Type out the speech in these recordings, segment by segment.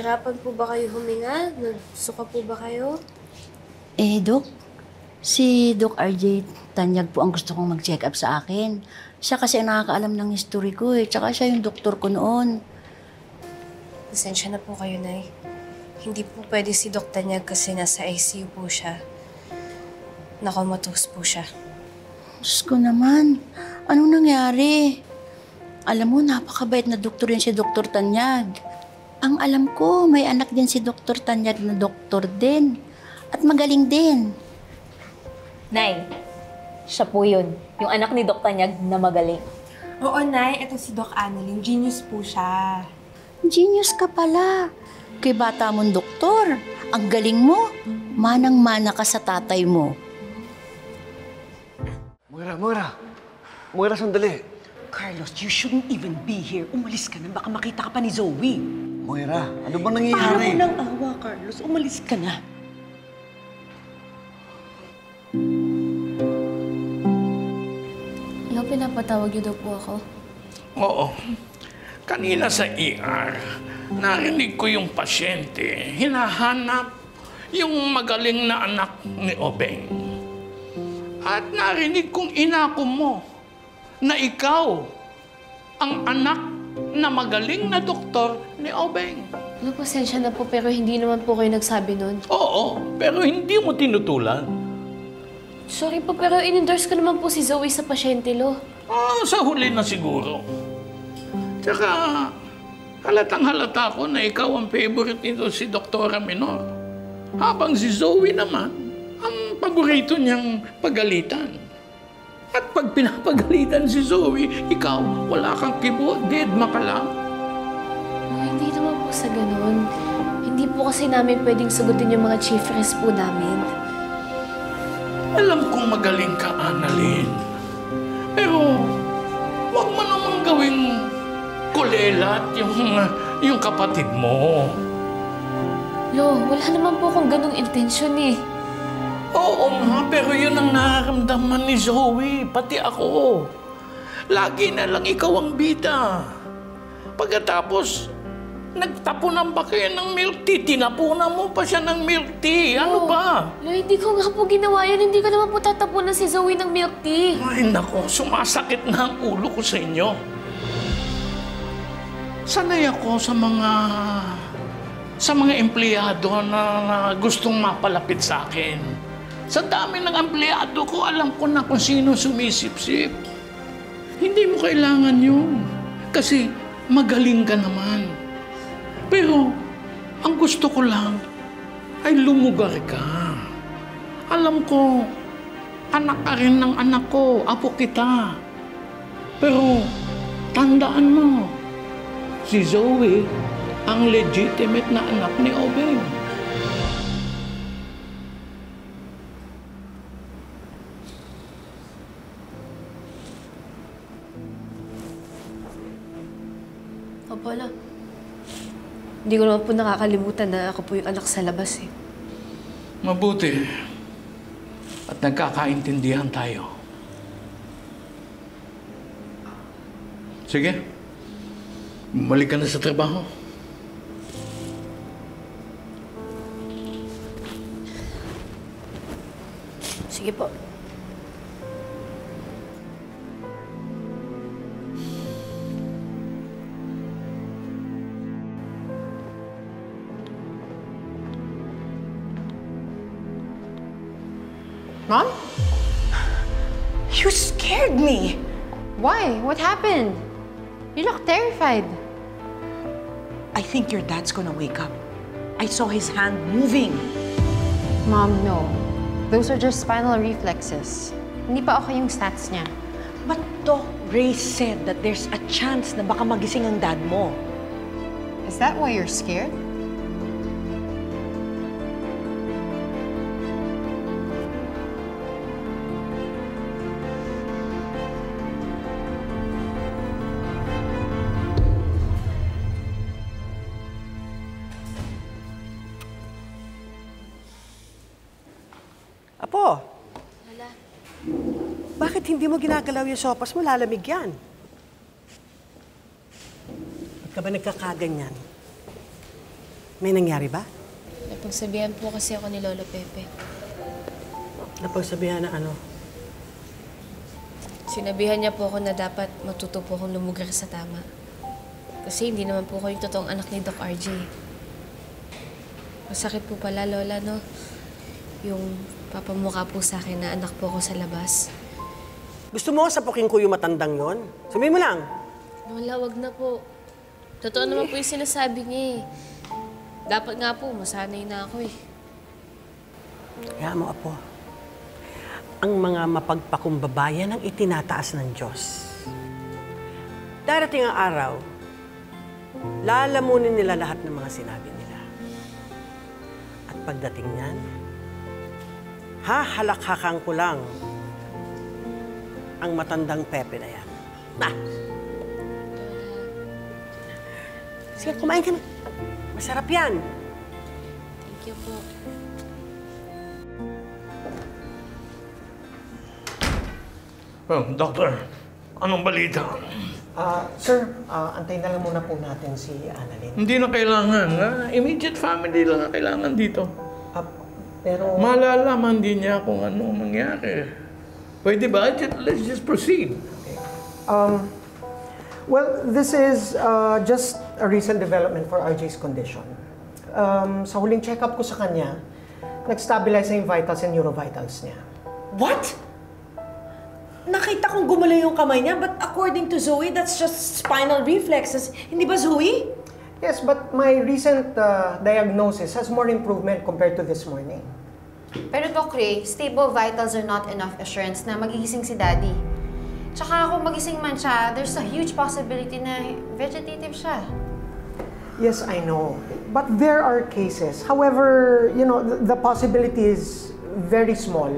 Nahihirapan po ba kayo huminga? Nagsuka po ba kayo? Dok, si Doc RJ Tanyag po ang gusto kong mag-check up sa akin. Siya kasi ang nakakaalam ng history ko tsaka siya yung doktor ko noon. Pasensya na po kayo, Nay. Hindi po pwede si Doc Tanyag kasi nasa ICU po siya. Nakomatose po siya. Diyos ko naman, anong nangyari? Alam mo, napakabait na doktor yan si Dr. Tanyag. Ang alam ko, may anak din si Dr. Tanyag na doktor din. At magaling din. Nay, siya po yun. Yung anak ni Doc Tanyag na magaling. Oo, Nay. Ito si Doc Annalyn. Genius po siya. Genius ka pala. Kay bata mong doktor. Ang galing mo. Manang-mana ka sa tatay mo. Moira, sandali. Carlos, you shouldn't even be here. Umalis ka na. Baka makita ka pa ni Zoe. Moira, ano ba Para nangyayari? mo ng awa, Carlos. Umalis ka na. Ano, pinapatawag niyo daw po ako? Oo. Kanina sa ER, narinig ko yung pasyente. Hinahanap yung magaling na anak ni Obeng. At narinig kong inako mo na ikaw ang anak na magaling na doktor ni Obeng. Ano, pasensya na po pero hindi naman po kayo nagsabi nun. Oo, pero hindi mo tinutulan. Sorry po pero in-endorse ko naman po si Zoe sa pasyente, Lo. Sa huli na siguro. Tsaka, halatang-halata ko na ikaw ang favorite nito si Doktora Minor. Habang si Zoe naman, ang paborito niyang pagalitan. At pag pinapagalitan si Zoe, ikaw, wala kang kibo, deadma ka lang. Hindi naman po sa ganun. Hindi po kasi namin pwedeng sagutin yung mga chief risk po namin. Alam kong magaling ka, Annalyn. Pero, wag mo namang gawing kulelat yung kapatid mo. Lo, wala naman po akong ganung intensyon eh. Oo nga, pero yun ang nararamdaman ni Zoe, pati ako. Lagi na lang ikaw ang bida. Pagkatapos, nagtapunan ba kayo ng milk tea? Tinapunan mo pa siya ng milk tea. Ano ba? Lo, hindi ko nga po ginawa yan. Hindi ko naman po tatapunan si Zoe ng milk tea. Ay nako, sumasakit na ang ulo ko sa inyo. Sanay ako sa mga empleyado na gustong mapalapit sa akin. Sa dami ng empleyado ko, alam ko na kung sino sumisip-sip. Hindi mo kailangan yun. Kasi magaling ka naman. Pero, ang gusto ko lang ay lumugar ka. Alam ko, anak ka rin ng anak ko, apo kita. Pero, tandaan mo, si Zoe ang legitimate na anak ni Obeng. Opo, Lo. Hindi ko naman po nakakalimutan na ako po yung anak sa labas eh. Mabuti. At nagkakaintindihan tayo. Sige. Bumalik ka na sa trabaho. Sige po. Mom? You scared me. Why? What happened? You look terrified. I think your dad's gonna wake up. I saw his hand moving. Mom, no. Those are just spinal reflexes. Hindi pa okay yung stats niya. But Doc Ray said that there's a chance na baka magising ang dad mo. Is that why you're scared? Apo, bakit hindi mo ginagalaw yung sopas mo? Lalamig yan. Ba't ka ba nagkakaganyan? May nangyari ba? Napagsabihan po kasi ako ni Lolo Pepe. Napagsabihan na ano? Sinabihan niya po ako na dapat matuto po akong lumugar sa tama. Kasi hindi naman po ako yung totoong anak ni Doc RJ. Masakit po pala, Lola, no? Yung papamukha po sa akin na anak po ako sa labas. Gusto mo sapukin ko yung matandang yon? Sabihin mo lang. Lola, wag na po. Totoo naman po yung sinasabi niya eh. Dapat nga po, masanay na ako eh. Kaya mo, Apo. Ang mga mapagpakumbabayan ang itinataas ng Diyos. Darating ang araw, lalamunin nila lahat ng mga sinabi nila. At pagdating niyan, hahalakhakan ko lang ang matandang Pepe na yan. Na! Sige, kumain ka na. Masarap yan. Thank you po. Oh, Doctor, anong balita? Sir, antayin na lang muna po natin si Annalyn. Hindi na kailangan. Immediate family lang ang kailangan dito. Pero... Malalaman din niya kung ano mangyari. Pwede ba? Let's just proceed. Okay. Well, this is just a recent development for RJ's condition. Sa huling check-up ko sa kanya, nag-stabilize na yung vitals and neurovitals niya. What? Nakita kong gumalaw yung kamay niya, but according to Zoe, that's just spinal reflexes. Hindi ba, Zoe? Yes, but my recent diagnosis has more improvement compared to this morning. Pero Doc Ray, stable vitals are not enough assurance na magigising si Daddy. Tsaka kung magising man siya, there's a huge possibility na vegetative siya. Yes, I know. But there are cases. However, you know, the possibility is very small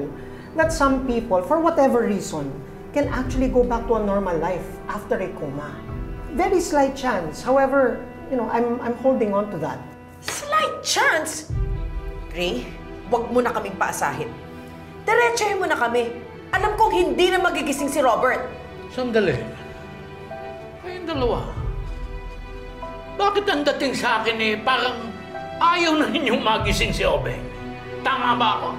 that some people, for whatever reason, can actually go back to a normal life after a coma. Very slight chance. However, you know, I'm holding on to that. Slight chance? Ray, wag mo na kaming paasahin. Diretsahin mo na kami. Alam kong hindi na magigising si Robert. Sandali. Kayong dalawa. Bakit ang dating sa akin parang ayaw na ninyong magising si Obeng? Tama ba ako?